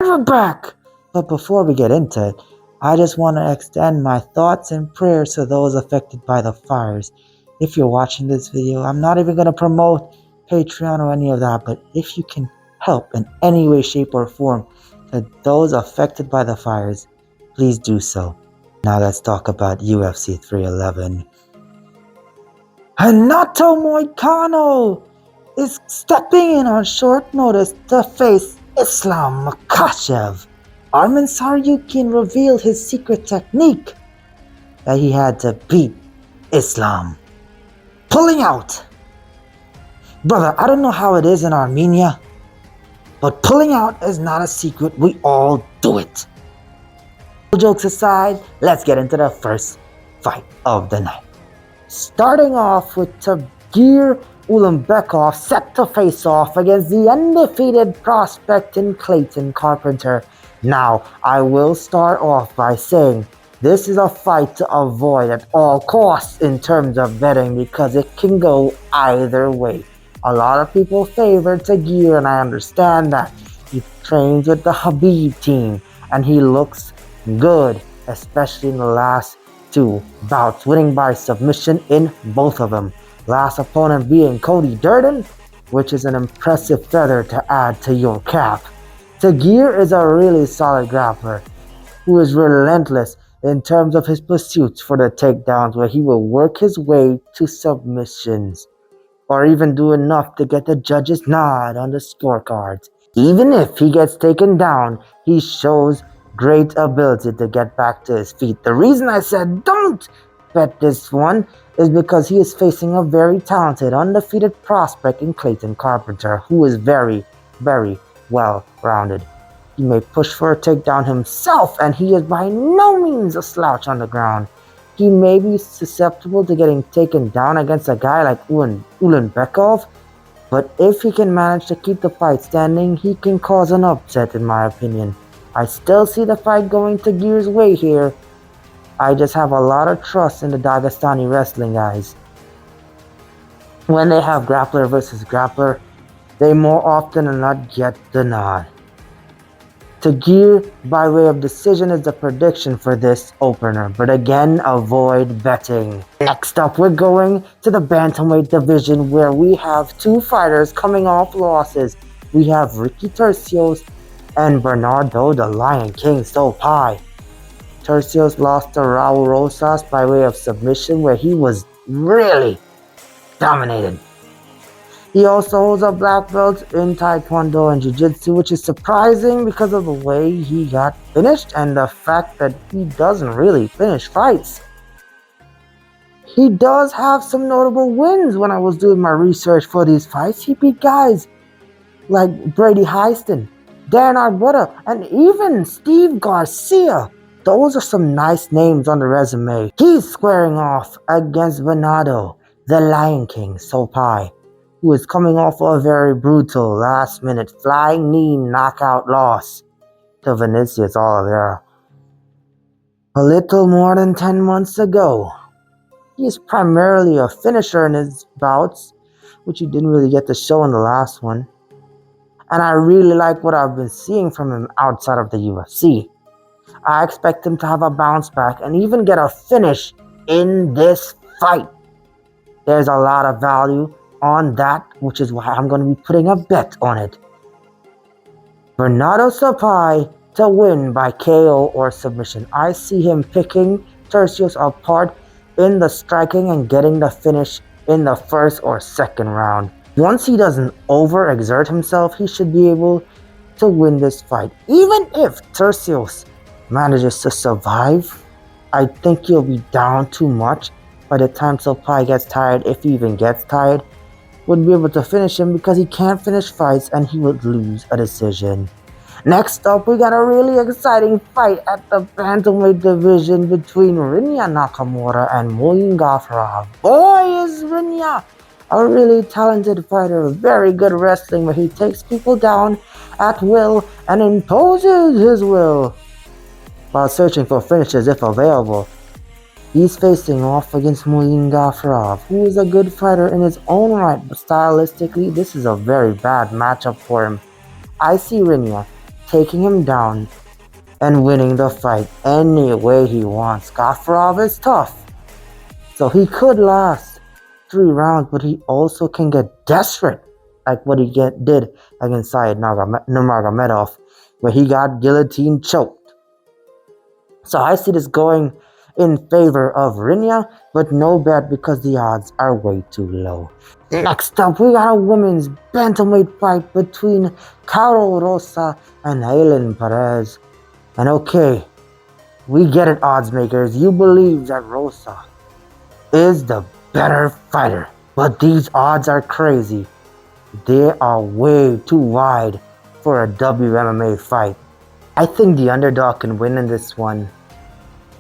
We're back! But before we get into it, I just want to extend my thoughts and prayers to those affected by the fires. If you're watching this video, I'm not even going to promote Patreon or any of that, but if you can help in any way, shape, or form to those affected by the fires, please do so. Now let's talk about UFC 311. Hanato Moicano is stepping in on short notice to face Islam Makhachev. Arman Saryukin revealed his secret technique that he had to beat Islam. Pulling out. Brother, I don't know how it is in Armenia, but pulling out is not a secret. We all do it. Jokes aside, let's get into the first fight of the night. Starting off with Tagir Ulabenkov set to face off against the undefeated prospect in Clayton, Carpenter. Now, I will start off by saying this is a fight to avoid at all costs in terms of betting because it can go either way. A lot of people favor Tagir, and I understand that. He trains with the Habib team and he looks good, especially in the last two bouts, winning by submission in both of them. Last opponent being Cody Durden, which is an impressive feather to add to your cap. Tagir is a really solid grappler who is relentless in terms of his pursuits for the takedowns, where he will work his way to submissions or even do enough to get the judge's nod on the scorecards. Even if he gets taken down, he shows great ability to get back to his feet. The reason I said don't bet this one is because he is facing a very talented, undefeated prospect in Clayton Carpenter, who is very, very well-rounded. He may push for a takedown himself, and he is by no means a slouch on the ground. He may be susceptible to getting taken down against a guy like Ulabenkov, but if he can manage to keep the fight standing, he can cause an upset in my opinion. I still see the fight going Tagir's way here. I just have a lot of trust in the Dagestani wrestling guys. When they have grappler versus grappler, they more often than not get the nod. Tagir, by way of decision, is the prediction for this opener, but again, avoid betting. Next up, we're going to the bantamweight division, where we have two fighters coming off losses. We have Ricky Turcios and Benardo, the Lion King Sopaj. Turcios lost to Raul Rosas by way of submission, where he was really dominated. He also holds a black belt in Taekwondo and Jiu-Jitsu, which is surprising because of the way he got finished and the fact that he doesn't really finish fights. He does have some notable wins. When I was doing my research for these fights, he beat guys like Brady Heiston, Dan Arbuda, and even Steve Garcia. Those are some nice names on the resume. He's squaring off against Benardo, the Lion King Sopaj, who is coming off a very brutal last-minute flying knee knockout loss to Vinicius Oliveira a little more than 10 months ago. He is primarily a finisher in his bouts, which he didn't really get to show in the last one. And I really like what I've been seeing from him outside of the UFC. I expect him to have a bounce back and even get a finish in this fight. There's a lot of value on that, which is why I'm going to be putting a bet on it. Benardo Sopaj to win by KO or submission. I see him picking Turcios apart in the striking and getting the finish in the first or second round. Once he doesn't overexert himself, he should be able to win this fight. Even if Turcios manages to survive, I think he'll be down too much by the time Sopaj gets tired, if he even gets tired. Wouldn't be able to finish him because he can't finish fights and he would lose a decision. Next up, we got a really exciting fight at the bantamweight division between Rinya Nakamura and Muin Gafurov. Boy, is Rinya a really talented fighter, very good wrestling, where he takes people down at will and imposes his will while searching for finishes if available. He's facing off against Muin Gafurov, who is a good fighter in his own right, but stylistically, this is a very bad matchup for him. I see Rinya taking him down and winning the fight any way he wants. Gafurov is tough, so he could last 3 rounds, but he also can get desperate, like what he did against Syed Nurmagomedov, where he got guillotine choked. So I see this going in favor of Rinya, but no bet because the odds are way too low. Next up, we got a women's bantamweight fight between Karol Rosa and Aalin Perez. And okay, we get it, odds makers. You believe that Rosa is the better fighter, but these odds are crazy. They are way too wide for a WMMA fight. I think the underdog can win in this one.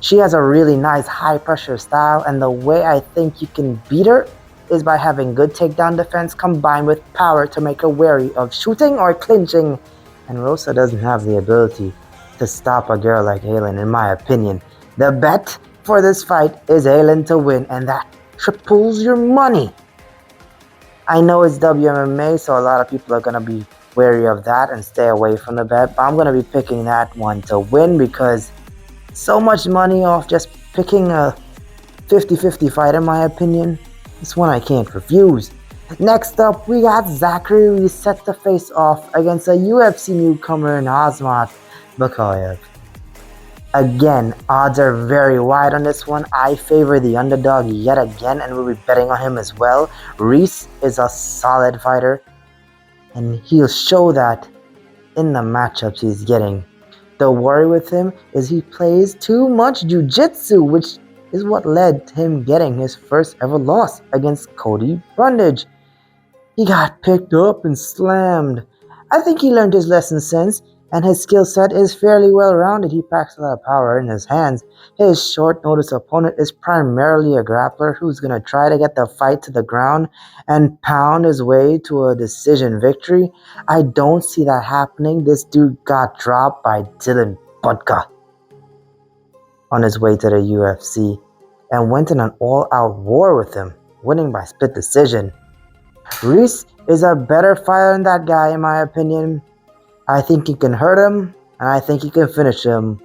She has a really nice high pressure style, and the way I think you can beat her is by having good takedown defense combined with power to make her wary of shooting or clinching. And Rosa doesn't have the ability to stop a girl like Aalin, in my opinion. The bet for this fight is Aalin to win, and that triples your money. I know it's WMMA, so a lot of people are going to be wary of that and stay away from the bet, but I'm going to be picking that one to win because so much money off just picking a 50-50 fight, in my opinion. This one I can't refuse. Next up, we got Zachary Reese set to face off against a UFC newcomer in Azamat, Bekoev. Again, odds are very wide on this one. I favor the underdog yet again, and we'll be betting on him as well. Reese is a solid fighter, and he'll show that in the matchups he's getting. The worry with him is he plays too much jiu-jitsu, which is what led to him getting his first ever loss against Cody Brundage. He got picked up and slammed. I think he learned his lesson since, and his skill set is fairly well-rounded. He packs a lot of power in his hands. His short-notice opponent is primarily a grappler who's going to try to get the fight to the ground and pound his way to a decision victory. I don't see that happening. This dude got dropped by Dylan Budka on his way to the UFC and went in an all-out war with him, winning by split decision. Reese is a better fighter than that guy, in my opinion. I think he can hurt him, and I think he can finish him.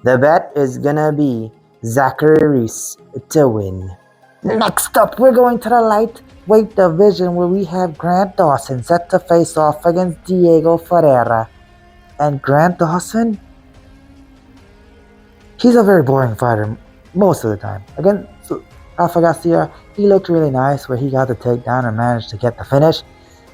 The bet is gonna be Zachary Reese to win. Next up, we're going to the lightweight division where we have Grant Dawson set to face off against Diego Ferreira. And Grant Dawson, he's a very boring fighter most of the time. Against Rafa Garcia, he looked really nice where he got the takedown and managed to get the finish.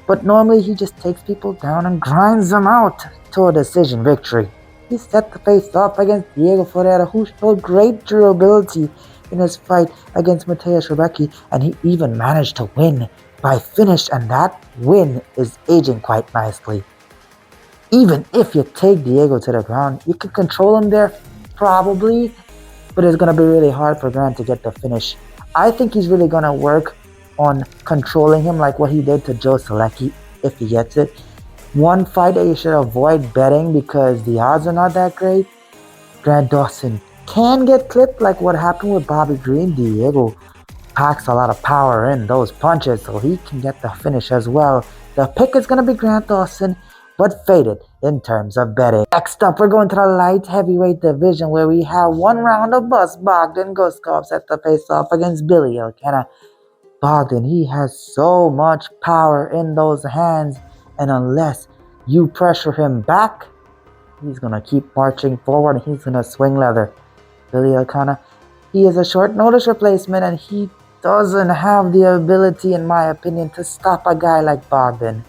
But normally he just takes people down and grinds them out to a decision victory. He's set to face off against Diego Ferreira, who showed great durability in his fight against Mateusz Rebecki, and he even managed to win by finish, and that win is aging quite nicely. Even if you take Diego to the ground, you can control him there, probably, but it's going to be really hard for Grant to get the finish. I think he's really going to work on controlling him like what he did to Joe Selecki, if he gets it. One fight that you should avoid betting because the odds are not that great. Grant Dawson can get clipped like what happened with Bobby Green. Diego packs a lot of power in those punches, so he can get the finish as well. The pick is going to be Grant Dawson, but faded in terms of betting. Next up, we're going to the light heavyweight division where we have 1 round of Bogdan Guskov set to face off against Billy Elekana. Bogdan, he has so much power in those hands, and unless you pressure him back, he's going to keep marching forward and he's going to swing leather. Billy Elekana, he is a short notice replacement and he doesn't have the ability, in my opinion, to stop a guy like Bogdan.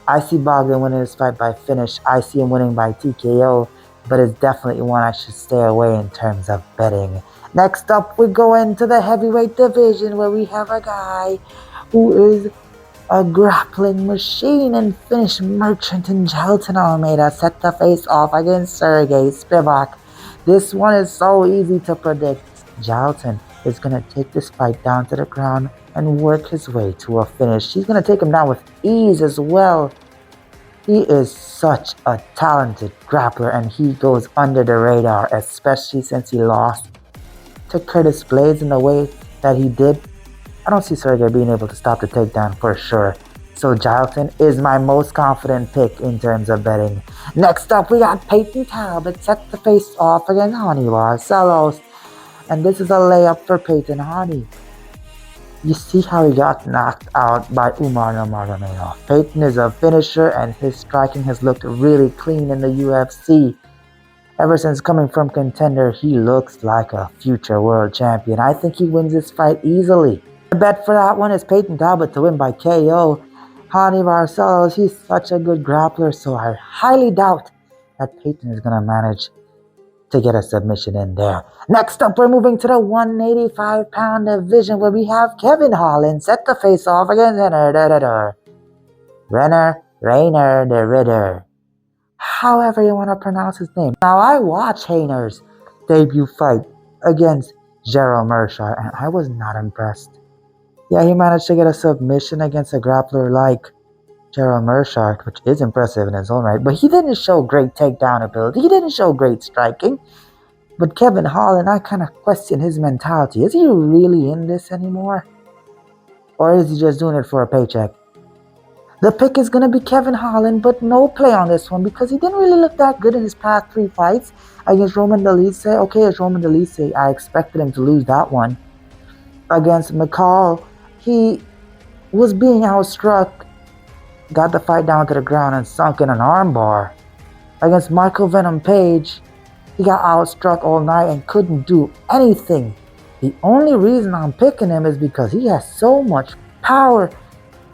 I see Bogdan winning this fight by finish. I see him winning by TKO, but it's definitely one I should stay away in terms of betting. Next up, we go into the heavyweight division where we have a guy who is a grappling machine and finish merchant in Jailton Almeida set to face off against Sergey Spivak. This one is so easy to predict. Jailton is going to take this fight down to the ground and work his way to a finish. He's going to take him down with ease as well. He is such a talented grappler and he goes under the radar, especially since he lost to Curtis Blades in the way that he did. I don't see Sergey being able to stop the takedown for sure. So Jailton is my most confident pick in terms of betting. Next up, we got Payton Talbott set to face off against Honey Barcelos. And this is a layup for Payton Honey. You see how he got knocked out by Umar Nurmagomedov. Payton is a finisher and his striking has looked really clean in the UFC. Ever since coming from Contender, he looks like a future world champion. I think he wins this fight easily. The bet for that one is Payton Talbott to win by KO. Hani Barcelos, he's such a good grappler, so I highly doubt that Payton is going to manage to get a submission in there. Next up, we're moving to the 185-pound division where we have Kevin Aalin set to face off against Rainer the Ritter. However you want to pronounce his name. Now, I watched Rainer's debut fight against Gerald Mearshart, and I was not impressed. Yeah, he managed to get a submission against a grappler like Gerald Mearshart, which is impressive in his own right, but he didn't show great takedown ability. He didn't show great striking. But Kevin Aalin, I kind of question his mentality. Is he really in this anymore? Or is he just doing it for a paycheck? The pick is going to be Kevin Aalin, but no play on this one because he didn't really look that good in his past 3 fights against Roman Dolidze. Okay, it's Roman Dolidze. I expected him to lose that one. Against McCall, he was being outstruck, got the fight down to the ground and sunk in an armbar. Against Michael Venom Page, he got outstruck all night and couldn't do anything. The only reason I'm picking him is because he has so much power,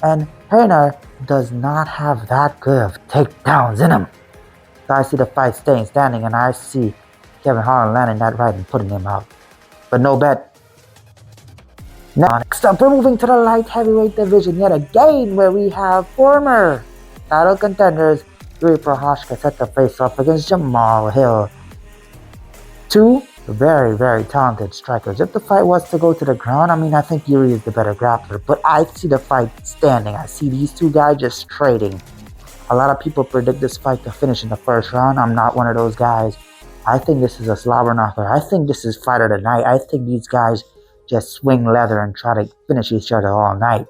and Reiner does not have that good of takedowns in him. So I see the fight staying standing, and I see Kevin Aalin landing that right and putting him out. But no bet. Next up, we're moving to the light heavyweight division yet again, where we have former title contenders Yuri Prochazka set to face off against Jamal Hill. 2 very, very talented strikers. If the fight was to go to the ground, I think Yuri is the better grappler, but I see the fight standing. I see these 2 guys just trading. A lot of people predict this fight to finish in the first round. I'm not one of those guys. I think this is a slobber knocker. I think this is fight of the night. I think these guys just swing leather and try to finish each other all night.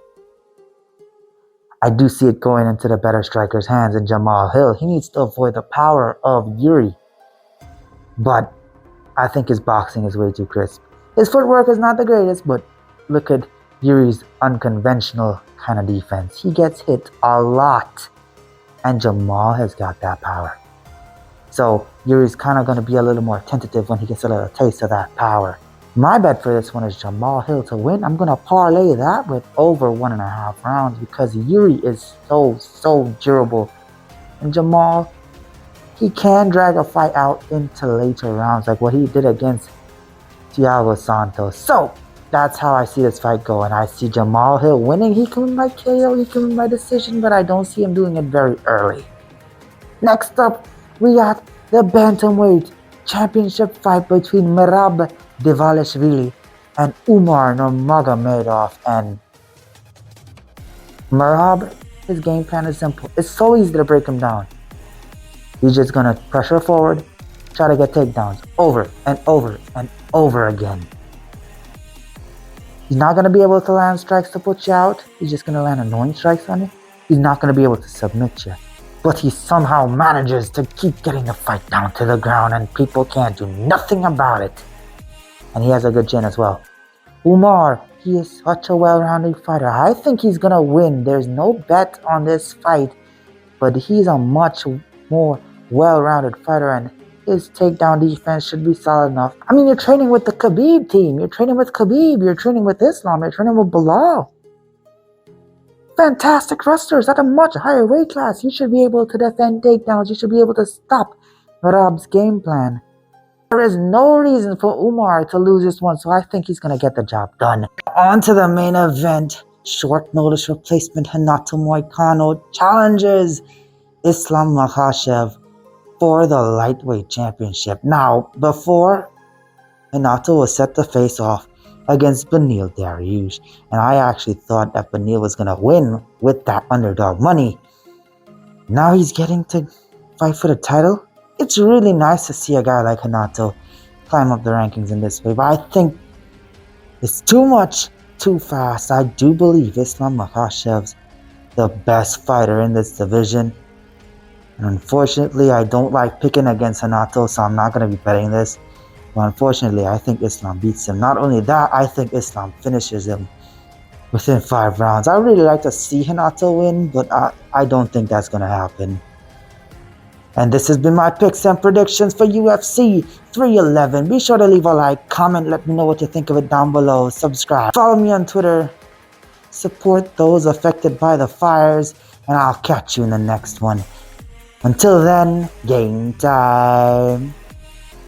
I do see it going into the better striker's hands in Jamal Hill. He needs to avoid the power of Yuri. But I think his boxing is way too crisp. His footwork is not the greatest, but look at Yuri's unconventional kind of defense. He gets hit a lot, and Jamal has got that power. So Yuri's kind of going to be a little more tentative when he gets a little taste of that power. My bet for this one is Jamal Hill to win. I'm going to parlay that with over 1.5 rounds because Yuri is so durable. And Jamal, he can drag a fight out into later rounds like what he did against Thiago Santos. So that's how I see this fight going. I see Jamal Hill winning. He can win by KO, he can win by decision, but I don't see him doing it very early. Next up, we got the bantamweight championship fight between Merab Dvalishvili and Umar Nurmagomedov. And Merab, his game plan is simple. It's so easy to break him down. He's just going to pressure forward, try to get takedowns over and over and over again. He's not going to be able to land strikes to put you out. He's just going to land annoying strikes on you. He's not going to be able to submit you. But he somehow manages to keep getting the fight down to the ground and people can't do nothing about it. And he has a good chin as well. Umar, he is such a well-rounded fighter. I think he's going to win. There's no bet on this fight, but he's a much more well-rounded fighter and his takedown defense should be solid enough. You're training with the Khabib team. You're training with Khabib. You're training with Islam. You're training with Bilal. Fantastic wrestlers at a much higher weight class. You should be able to defend takedowns. You should be able to stop Merab's game plan. There is no reason for Umar to lose this one, so I think he's going to get the job done. On to the main event. Short notice replacement Renato Moicano challenges Islam Makhachev for the lightweight championship. Now, before, Renato was set to face off against Beneil Dariush, and I actually thought that Beneil was going to win with that underdog money. Now he's getting to fight for the title. It's really nice to see a guy like Renato climb up the rankings in this way, but I think it's too much, too fast. I do believe Islam Makhachev the best fighter in this division. And unfortunately, I don't like picking against Hanato, so I'm not going to be betting this. But unfortunately, I think Islam beats him. Not only that, I think Islam finishes him within 5 rounds. I really like to see Hanato win, but I don't think that's going to happen. And this has been my picks and predictions for UFC 311. Be sure to leave a like, comment, let me know what you think of it down below. Subscribe. Follow me on Twitter. Support those affected by the fires. And I'll catch you in the next one. Until then, game time.